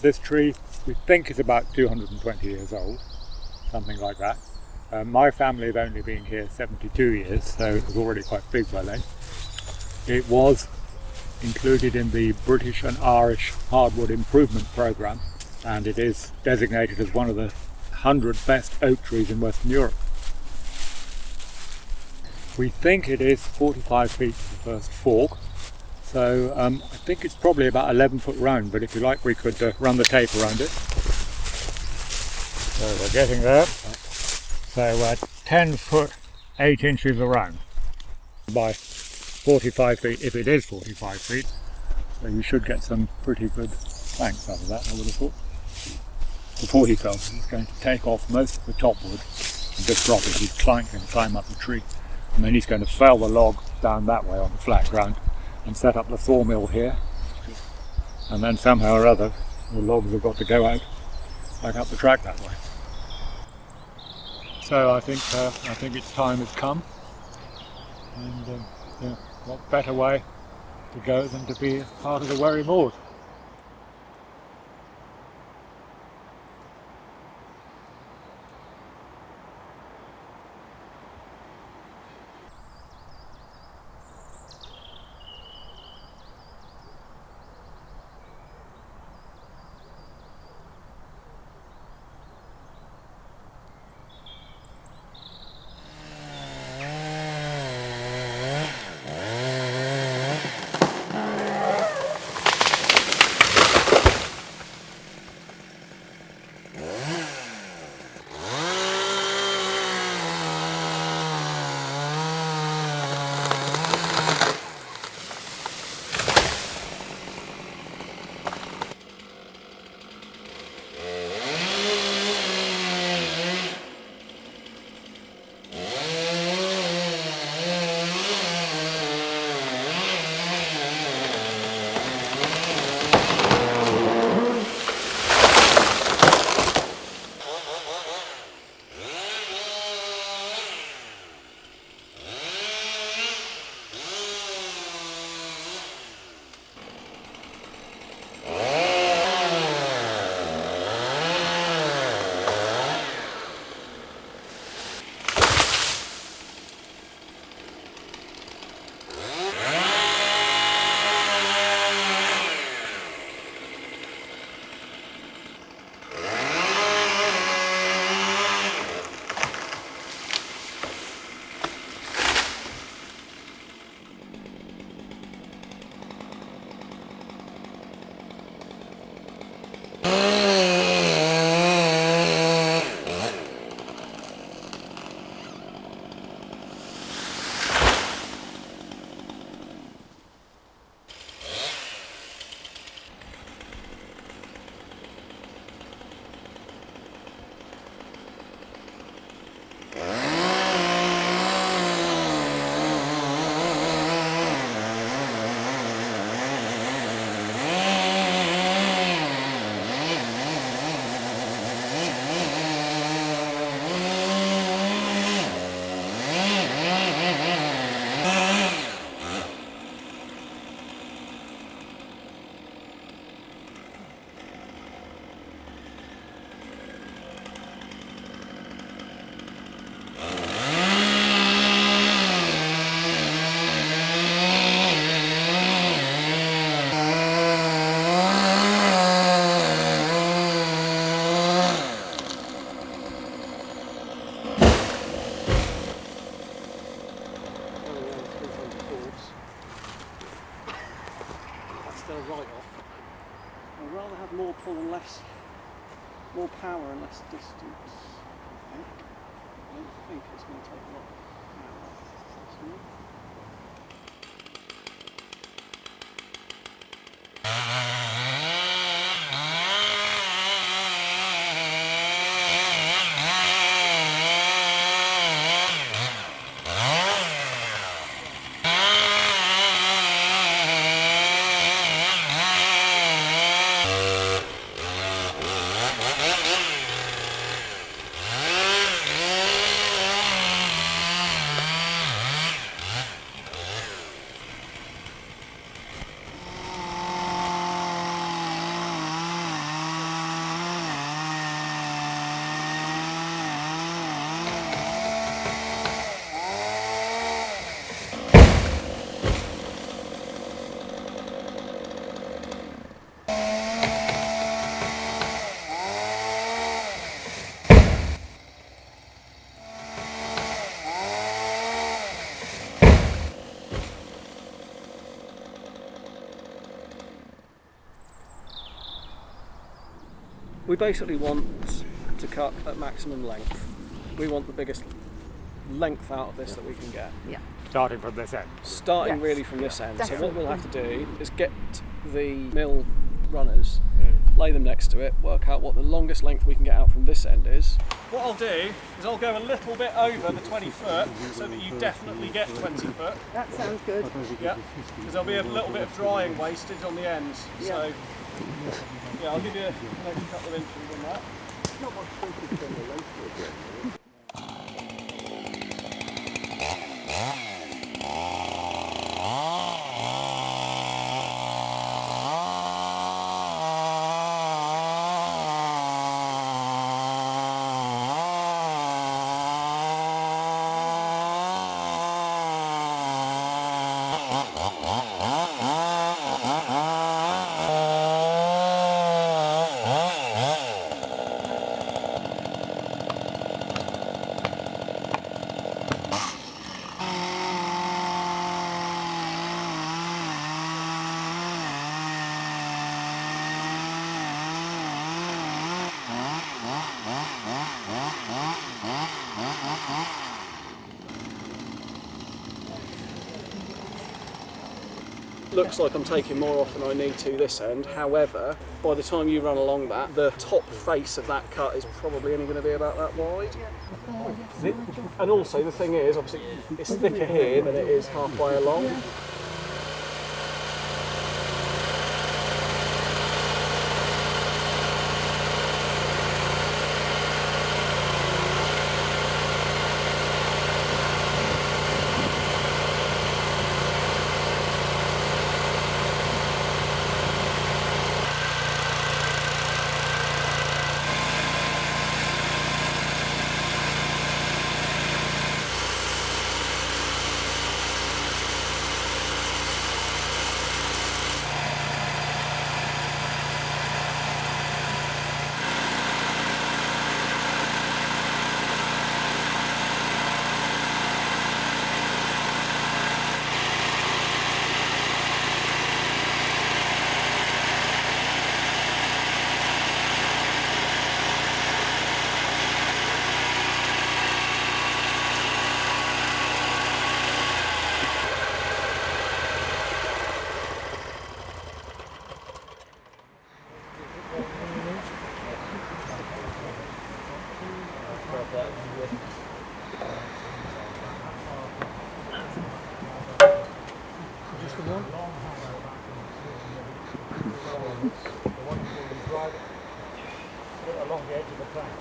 This tree we think is about 220 years old, something like that. My family have only been here 72 years, so it was already quite big by then. It was included in the British and Irish Hardwood Improvement Programme, and it is designated as one of the 100 best oak trees in Western Europe. We think it is 45 feet to the first fork, so I think it's probably about 11 foot round, but if you like we could run the tape around it. So we're getting there. So 10 foot 8 inches around by 45 feet, if it is 45 feet. So you should get some pretty good planks out of that, I would have thought. Before he fell, he's going to take off most of the top wood and just drop it. He's going to climb up the tree, and then he's going to fell the log down that way on the flat ground and set up the sawmill here. And then somehow or other, the logs have got to go out back up the track that way. So I think its time has come, and what better way to go than to be part of the Wherry Moors. I'd rather have more pull and more power and less distance. Okay. I don't think it's going to take a lot of power. We basically want to cut at maximum length. We want the biggest length out of this that we can get. Yeah. Starting from this end. Starting Yes. really from this end. So Definitely. what we'll have to do is get the mill runners, lay them next to it, work out what the longest length we can get out from this end is. What I'll do is I'll go a little bit over the 20 foot so that you definitely get 20 foot. That sounds good. Yeah, because there'll be a little bit of drying wastage on the ends. So yeah, I'll give you an extra couple of inches on that. Looks like I'm taking more off than I need to this end. However, by the time you run along that, the top face of that cut is probably only going to be about that wide. And also the thing is, obviously, it's thicker here than it is halfway along. Along the edge of the track.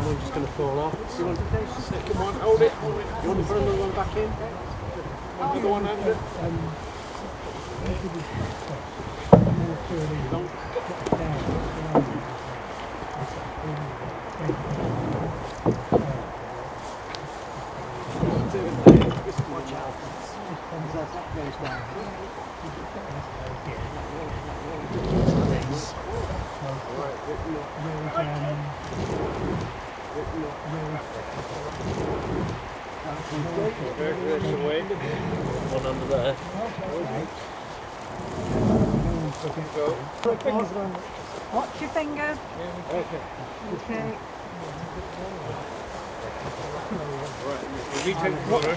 It's just going to fall off. You want to come on, hold it. You want to put another one back in? Another one under it? Watch out. One under there. Watch your finger. Okay. We take the water.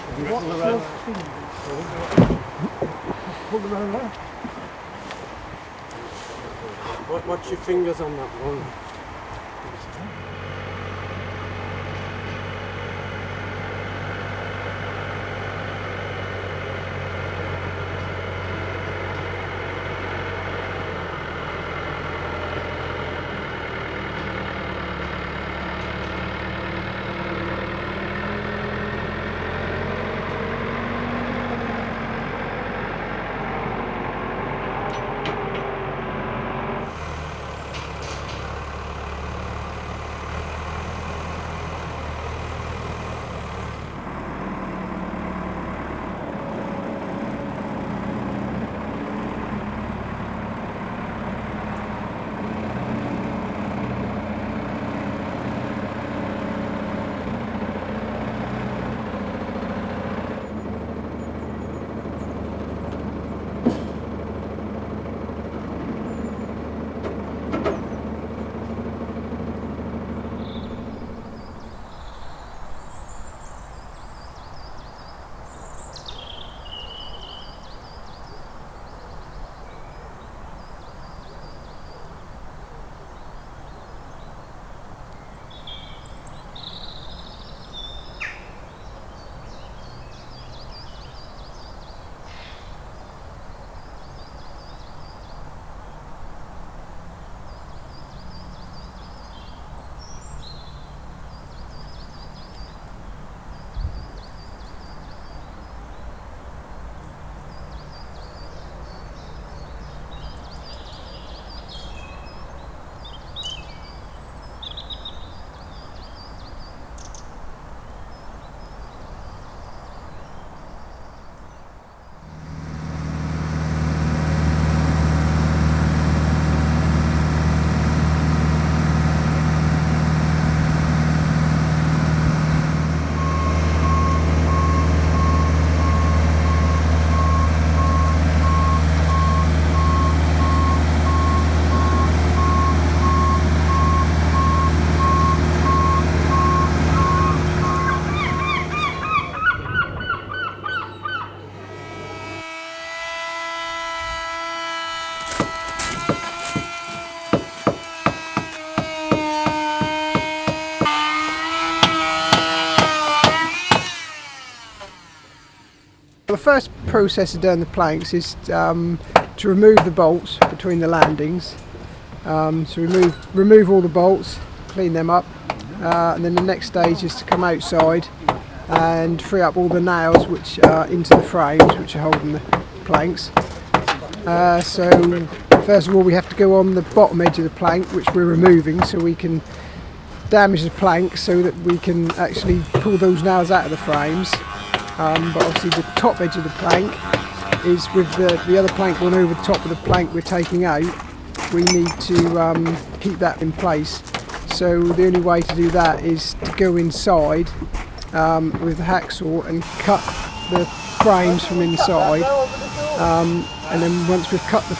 Pull the roller. Watch your fingers on that one. The first process of doing the planks is to remove the bolts between the landings. So remove all the bolts, clean them up, and then the next stage is to come outside and free up all the nails which are into the frames which are holding the planks. So first of all we have to go on the bottom edge of the plank, which we're removing, so we can damage the plank so that we can actually pull those nails out of the frames. But obviously the top edge of the plank is with the other plank going over the top of the plank we're taking out. We need to keep that in place. So the only way to do that is to go inside with the hacksaw and cut the frames from inside. And then once we've cut the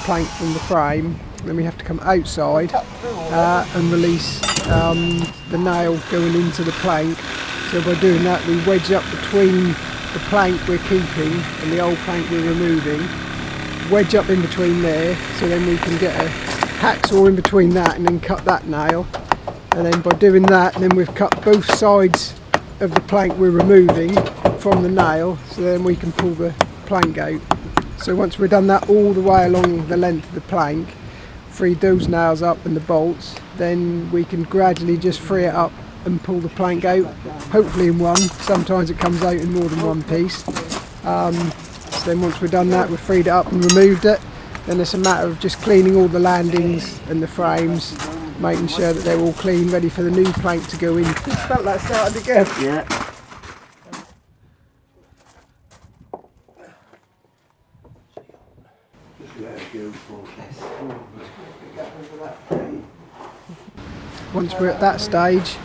plank from the frame, then we have to come outside and release the nail going into the plank. So by doing that we wedge up between the plank we're keeping and the old plank we're removing, wedge up in between there, so then we can get a hacksaw in between that and then cut that nail. And then by doing that, then we've cut both sides of the plank we're removing from the nail, so then we can pull the plank out. So once we've done that all the way along the length of the plank, freed those nails up and the bolts, then we can gradually just free it up and pull the plank out, hopefully in one. Sometimes it comes out in more than one piece. So then once we've done that, we've freed it up and removed it, then it's a matter of just cleaning all the landings and the frames, making sure that they're all clean, ready for the new plank to go in. Just felt like starting again. Yeah. Once we're at that stage,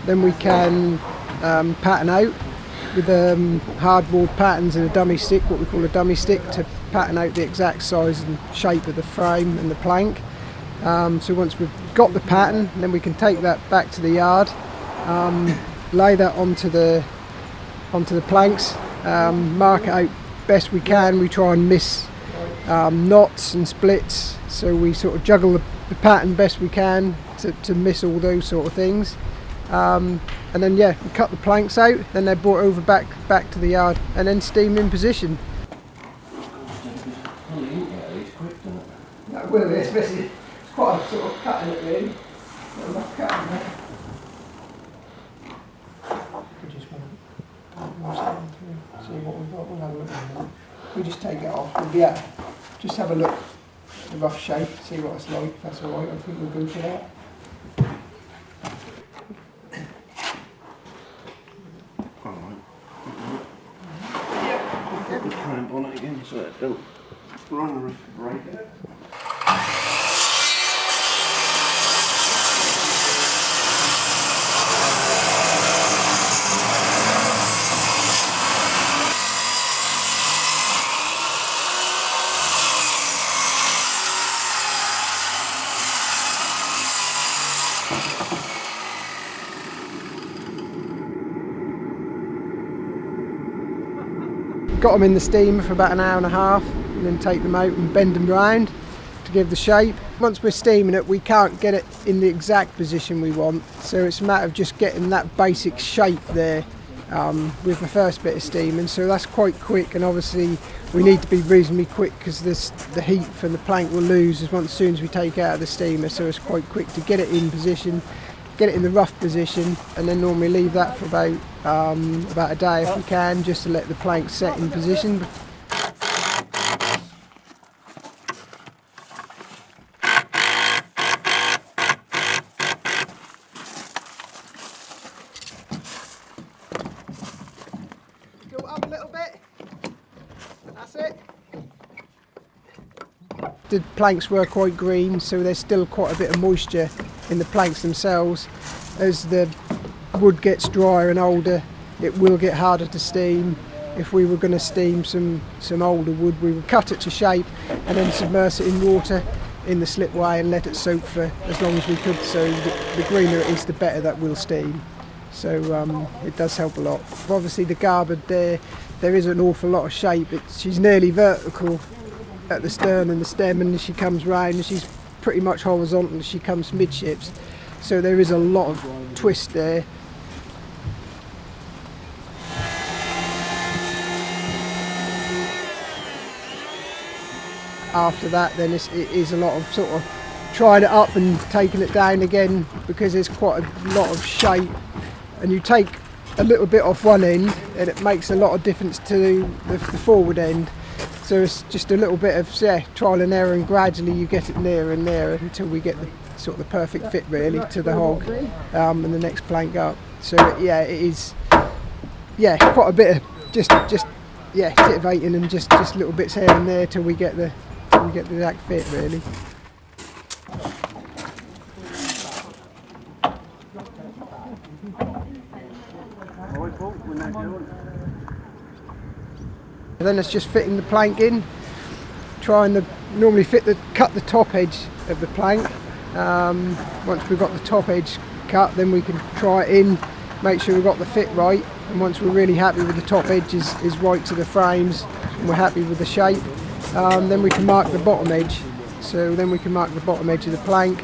then we can pattern out with hardboard patterns and a dummy stick, what we call a dummy stick, to pattern out the exact size and shape of the frame and the plank. So once we've got the pattern, then we can take that back to the yard, lay that onto the planks, mark it out best we can. We try and miss knots and splits, so we sort of juggle the pattern best we can to miss all those sort of things. And then we cut the planks out, then they're brought over back to the yard and then steamed in position. That will be, especially, it's quite a sort of cutting it really. Rough cutting there. We just want to see what we've got. We'll have a look at it. We just take it off. We'll just have a look at the rough shape, see what it's like. If that's alright, I think we'll go for that. Clamp on it again so it don't run the risk of breaking it. Got them in the steamer for about an hour and a half, and then take them out and bend them round to give the shape. Once we're steaming it, we can't get it in the exact position we want, so it's a matter of just getting that basic shape there with the first bit of steaming. So that's quite quick, and obviously we need to be reasonably quick because the heat from the plank will lose as soon as we take it out of the steamer, so it's quite quick to get it in position, get it in the rough position, and then normally leave that for about a day if we can, just to let the plank set in position. Go up a little bit. That's it. The planks were quite green, so there's still quite a bit of moisture in the planks themselves. As the wood gets drier and older, it will get harder to steam. If we were going to steam some older wood, we would cut it to shape and then submerge it in water in the slipway and let it soak for as long as we could. So the greener it is, the better that will steam. So it does help a lot. Obviously the garboard there is an awful lot of shape. She's nearly vertical at the stern and the stem, and as she comes round, and she's pretty much horizontal as she comes midships. So there is a lot of twist there. after that, then it is a lot of sort of trying it up and taking it down again, because there's quite a lot of shape, and you take a little bit off one end and it makes a lot of difference to the forward end. So it's just a little bit of trial and error, and gradually you get it nearer and nearer until we get the sort of the perfect fit really to the hog and the next plank up. So it is quite a bit of just titivating and just little bits here and there till we get the exact fit really. And then it's just fitting the plank in, trying to normally cut the top edge of the plank. Once we've got the top edge cut, then we can try it in, make sure we've got the fit right, and once we're really happy with the top edge is right to the frames and we're happy with the shape, then we can mark the bottom edge. So then we can mark the bottom edge of the plank,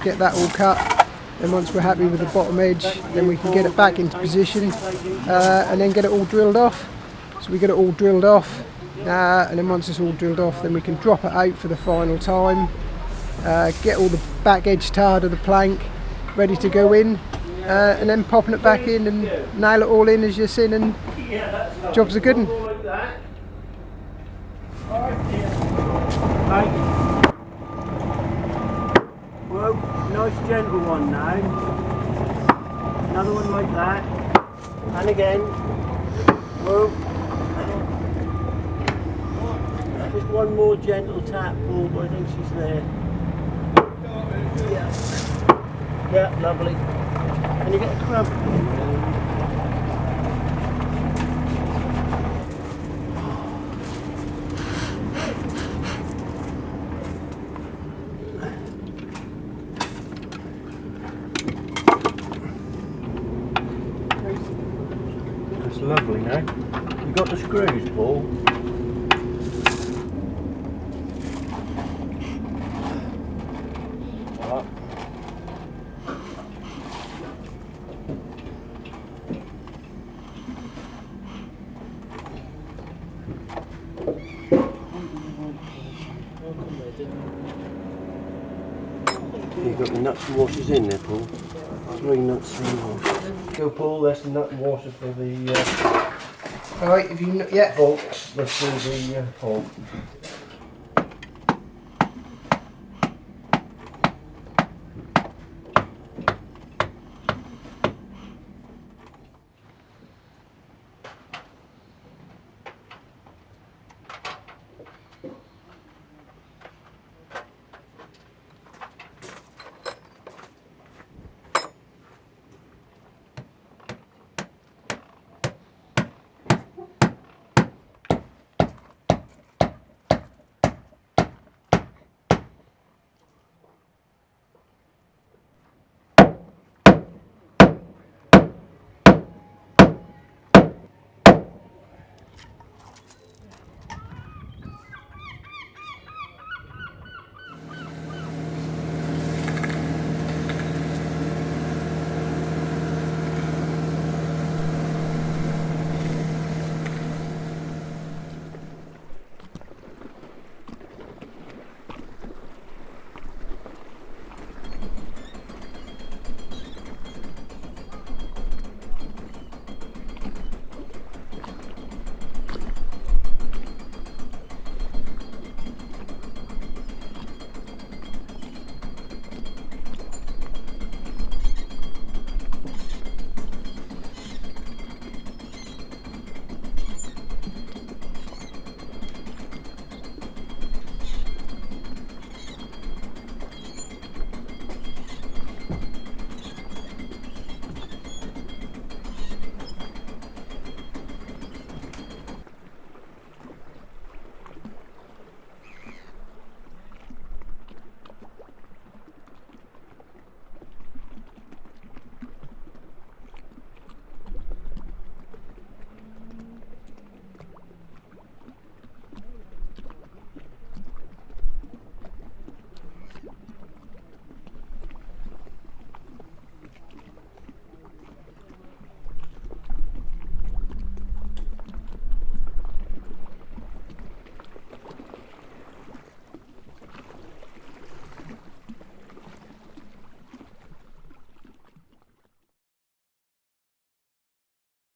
get that all cut, and once we're happy with the bottom edge, then we can get it back into position and then get it all drilled off. So we get it all drilled off, and then once it's all drilled off, then we can drop it out for the final time, get all the back edge tarred of the plank ready to go in, and then popping it back in and nail it all in as you're seeing, and job's a good one. Whoa, nice gentle one now. Another one like that. And again. Whoa. Just one more gentle tap, Paul, but I think she's there. Yeah. Yeah, lovely. And you get a crump. That's lovely now. You got the screws, Paul? You've got the nuts and washers in there, Paul. 3 nuts and washers. Go, Paul, that's the nut and washer for the Alright, if you bolts. Let's do the hole.